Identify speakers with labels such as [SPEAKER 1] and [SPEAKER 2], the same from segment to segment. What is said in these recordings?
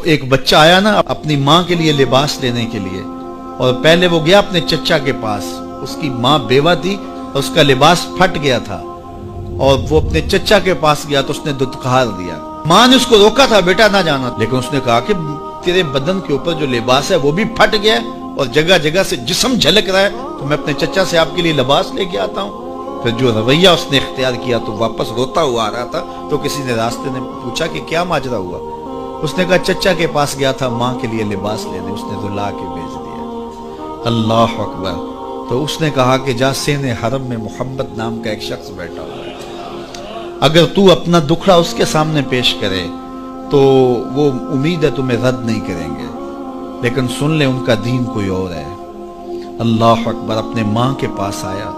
[SPEAKER 1] ایک بچہ آیا نا اپنی ماں کے لیے لباس لینے کے لیے، اور پہلے وہ گیا اپنے چچا کے پاس، اس کی ماں بیوہ تھی اور اس کا لباس پھٹ گیا تھا، اور وہ اپنے چچا کے پاس گیا تو اس نے دتکار دیا۔ ماں نے اس کو روکا تھا بیٹا نہ جانا، لیکن اس نے کہا کہ تیرے بدن کے اوپر جو لباس ہے وہ بھی پھٹ گیا اور جگہ جگہ سے جسم جھلک رہا ہے، تو میں اپنے چچا سے آپ کے لیے لباس لے کے آتا ہوں۔ پھر جو رویہ اس نے اختیار کیا تو واپس روتا ہوا آ رہا تھا، تو کسی نے راستے نے پوچھا کہ کیا ماجرا ہوا؟ اس نے کہا چچا کے پاس گیا تھا ماں کے لیے لباس لینے، اس نے تو لا کے بھیج دیا۔ اللہ اکبر۔ تو اس نے کہا کہ جا سین حرم میں محمد نام کا ایک شخص بیٹھا ہوا ہے، اگر تو اپنا دکھڑا اس کے سامنے پیش کرے تو وہ امید ہے تمہیں رد نہیں کریں گے، لیکن سن لے ان کا دین کوئی اور ہے۔ اللہ اکبر۔ اپنے ماں کے پاس آیا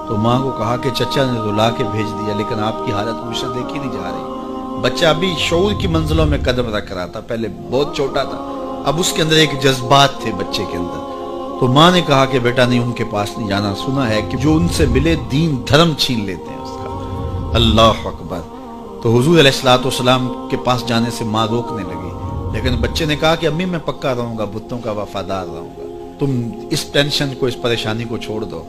[SPEAKER 1] تو ماں کو کہا کہ چچا نے تو لا کے بھیج دیا، لیکن آپ کی حالت مجھ سے دیکھی نہیں جا رہی۔ بچہ ابھی شعور کی منزلوں میں قدم رکھ رہا تھا، پہلے بہت چھوٹا تھا، اب اس کے اندر ایک جذبات تھے بچے کے اندر۔ تو ماں نے کہا کہ بیٹا نہیں، ان کے پاس نہیں جانا، سنا ہے کہ جو ان سے ملے دین دھرم چھین لیتے ہیں اس کا۔ اللہ اکبر۔ تو حضور علیہ السلام کے پاس جانے سے ماں روکنے لگی، لیکن بچے نے کہا کہ امی میں پکا رہوں گا، بتوں کا وفادار رہوں گا، تم اس ٹینشن کو، اس پریشانی کو چھوڑ دو۔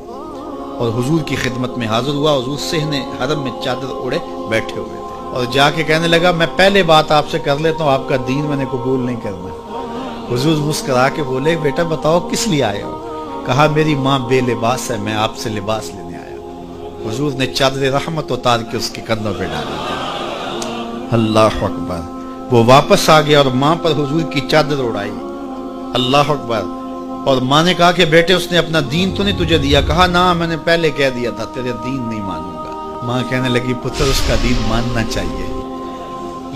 [SPEAKER 1] اور حضور کی خدمت میں حاضر ہوا۔ حضور صحن حرم میں چادر اوڑے بیٹھے ہوئے تھے، اور جا کے کہنے لگا میں پہلے بات آپ سے کر لیتا ہوں، آپ کا دین میں نے قبول نہیں کرنا۔ حضور مسکرا کے بولے بیٹا بتاؤ کس لیے آئے ہو؟ کہا میری ماں بے لباس ہے، میں آپ سے لباس لینے آیا ہوں۔ حضور نے چادر رحمت اتار کے اس کے کندھوں پہ ڈال دیا۔ اللہ اکبر۔ وہ واپس آ گیا اور ماں پر حضور کی چادر اڑائی۔ اللہ اکبر۔ اور ماں نے کہا کہ بیٹے اس نے اپنا دین تو نہیں تجھے دیا؟ کہا نہ، میں نے پہلے کہہ دیا تھا تیرے دین نہیں مانوں گا۔ ماں کہنے لگی پتر اس کا دین ماننا چاہیے،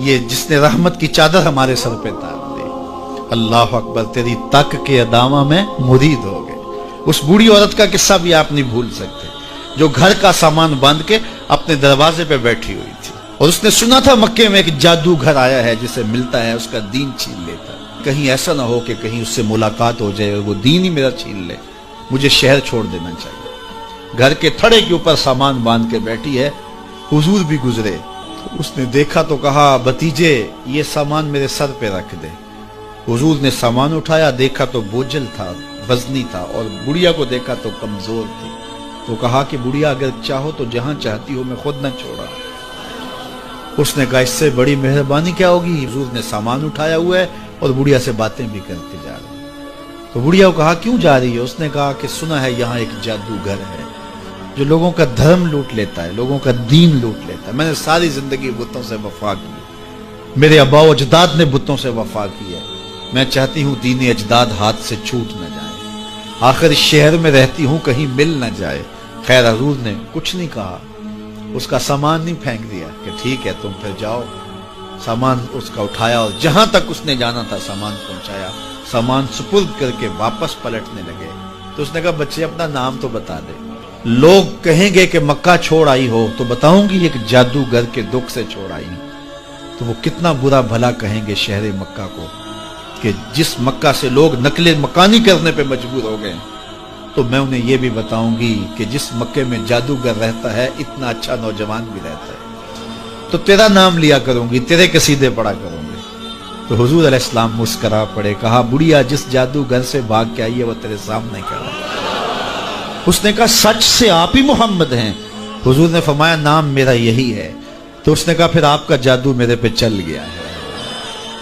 [SPEAKER 1] یہ جس نے رحمت کی چادر ہمارے سر پہ تار دی۔ اللہ اکبر۔ تیری تک کے ادامہ میں مرید ہو گئے۔ اس بوڑھی عورت کا قصہ بھی آپ نہیں بھول سکتے، جو گھر کا سامان باندھ کے اپنے دروازے پہ بیٹھی ہوئی تھی، اور اس نے سنا تھا مکے میں ایک جادوگر آیا ہے جسے ملتا ہے اس کا دین چھین لیتا ہے، کہیں ایسا نہ ہو کہ کہیں اس سے ملاقات ہو جائے اور وہ دین ہی میرا چھین لے، مجھے شہر چھوڑ دینا چاہیے۔ گھر کے تھڑے کے اوپر سامان باندھ کے بیٹھی ہے۔ حضور بھی گزرے، اس نے دیکھا تو کہا بھتیجے یہ سامان میرے سر پہ رکھ دے۔ حضور نے سامان اٹھایا، دیکھا تو بوجھل تھا، وزنی تھا، اور بڑھیا کو دیکھا تو کمزور تھی۔ تو کہا کہ بڑھیا اگر چاہو تو جہاں چاہتی ہو میں خود نہ چھوڑا۔ اس نے کہا اس سے بڑی مہربانی کیا ہوگی؟ حضور نے سامان اٹھایا ہوا ہے اور بڑھیا سے باتیں بھی کرتے جا رہے ہیں۔ تو بڑھیا کو کہا کیوں جا رہی ہے؟ اس نے کہا کہ سنا ہے یہاں ایک جادوگر ہے جو لوگوں کا دھرم لوٹ لیتا ہے، لوگوں کا دین لوٹ لیتا ہے۔ میں نے ساری زندگی بتوں سے وفا کی، میرے آباء و اجداد نے بتوں سے وفا کی ہے، میں چاہتی ہوں دین اجداد ہاتھ سے چھوٹ نہ جائے، آخر اس شہر میں رہتی ہوں کہیں مل نہ جائے۔ خیر حضور نے کچھ نہیں کہا، اس کا سامان نہیں پھینک دیا کہ ٹھیک ہے تم پھر جاؤ۔ سامان اس کا اٹھایا اور جہاں تک اس نے جانا تھا سامان پہنچایا، سامان سپرد کر کے واپس پلٹنے لگے۔ تو اس نے کہا بچے اپنا نام تو بتا دے، لوگ کہیں گے کہ مکہ چھوڑ آئی ہو تو بتاؤں گی ایک جادوگر کے دکھ سے چھوڑ آئی ہوں، تو وہ کتنا برا بھلا کہیں گے شہر مکہ کو کہ جس مکہ سے لوگ نقل مکانی کرنے پہ مجبور ہو گئے۔ تو میں انہیں یہ بھی بتاؤں گی کہ جس مکے میں جادوگر رہتا ہے اتنا اچھا نوجوان بھی رہتا ہے، تو تیرا نام لیا کروں گی، تیرے قصیدے پڑھا کروں گی۔ تو حضور علیہ السلام مسکرا پڑے، کہا بڑھیا جس جادوگر سے بھاگ کے آئی ہے وہ تیرے سامنے کھڑا ہے۔ اس نے کہا سچ سے آپ ہی محمد ہیں؟ حضور نے فرمایا نام میرا یہی ہے۔ تو اس نے کہا پھر آپ کا جادو میرے پہ چل گیا ہے۔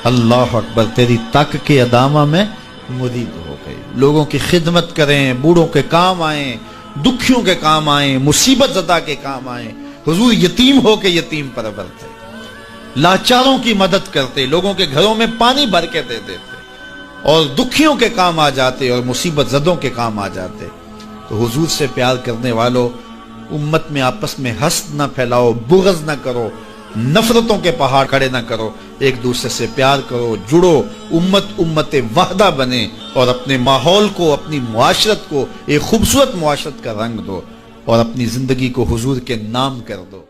[SPEAKER 1] اللہ اکبر۔ تیری تک کے ادامہ میں مرید ہو گئے، لوگوں کی خدمت کریں، بوڑھوں کے کام آئیں، دکھیوں کے کام آئیں، مصیبت زدہ کے کام آئیں۔ حضور یتیم ہو کے یتیم پرور تھے، لاچاروں کی مدد کرتے، لوگوں کے گھروں میں پانی بھر کے دے دیتے، اور دکھیوں کے کام آ جاتے اور مصیبت زدوں کے کام آ جاتے۔ تو حضور سے پیار کرنے والوں، امت میں آپس میں حسد نہ پھیلاؤ، بغض نہ کرو، نفرتوں کے پہاڑ کھڑے نہ کرو، ایک دوسرے سے پیار کرو، جڑو، امت وحدہ بنے، اور اپنے ماحول کو، اپنی معاشرت کو ایک خوبصورت معاشرت کا رنگ دو، اور اپنی زندگی کو حضور کے نام کر دو۔